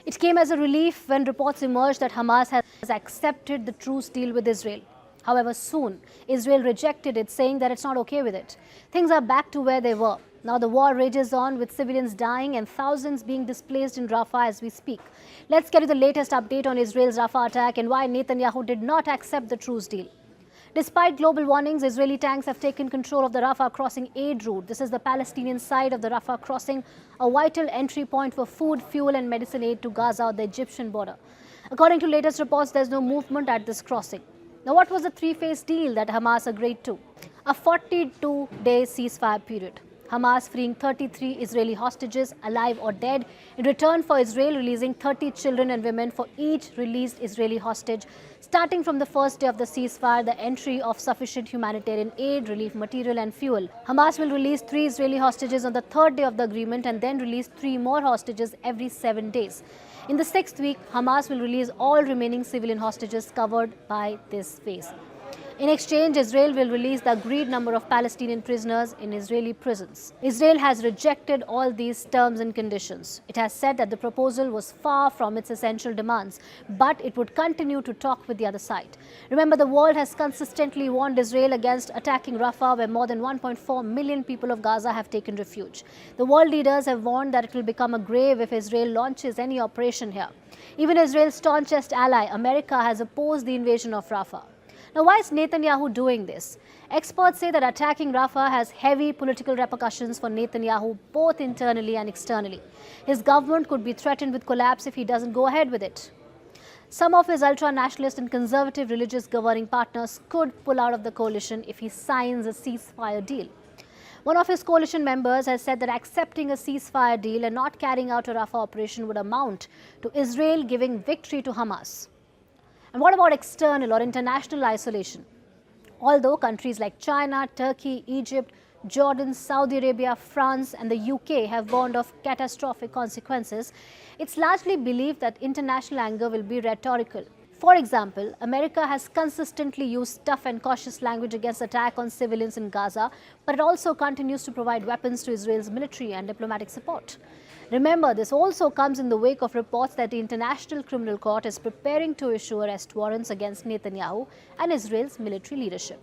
It came as a relief when reports emerged that Hamas has accepted the truce deal with Israel. However, soon, Israel rejected it, saying that it's not okay with it. Things are back to where they were. Now the war rages on with civilians dying and thousands being displaced in Rafah as we speak. Let's get to the latest update on Israel's Rafah attack and why Netanyahu did not accept the truce deal. Despite global warnings, Israeli tanks have taken control of the Rafah crossing aid route. This is the Palestinian side of the Rafah crossing, a vital entry point for food, fuel and medicine aid to Gaza or the Egyptian border. According to latest reports, there's no movement at this crossing. Now, what was the three-phase deal that Hamas agreed to? A 42-day ceasefire period. Hamas freeing 33 Israeli hostages, alive or dead, in return for Israel releasing 30 children and women for each released Israeli hostage. Starting from the first day of the ceasefire, the entry of sufficient humanitarian aid, relief material and fuel. Hamas will release 3 Israeli hostages on the third day of the agreement and then release 3 more hostages every 7 days. In the 6th week, Hamas will release all remaining civilian hostages covered by this phase. In exchange, Israel will release the agreed number of Palestinian prisoners in Israeli prisons. Israel has rejected all these terms and conditions. It has said that the proposal was far from its essential demands, but it would continue to talk with the other side. Remember, the world has consistently warned Israel against attacking Rafah, where more than 1.4 million people of Gaza have taken refuge. The world leaders have warned that it will become a grave if Israel launches any operation here. Even Israel's staunchest ally, America, has opposed the invasion of Rafah. Now, why is Netanyahu doing this? Experts say that attacking Rafah has heavy political repercussions for Netanyahu, both internally and externally. His government could be threatened with collapse if he doesn't go ahead with it. Some of his ultra-nationalist and conservative religious governing partners could pull out of the coalition if he signs a ceasefire deal. One of his coalition members has said that accepting a ceasefire deal and not carrying out a Rafah operation would amount to Israel giving victory to Hamas. And what about external or international isolation? Although countries like China, Turkey, Egypt, Jordan, Saudi Arabia, France and the UK have warned of catastrophic consequences, it's largely believed that international anger will be rhetorical. For example, America has consistently used tough and cautious language against attack on civilians in Gaza, but it also continues to provide weapons to Israel's military and diplomatic support. Remember, this also comes in the wake of reports that the International Criminal Court is preparing to issue arrest warrants against Netanyahu and Israel's military leadership.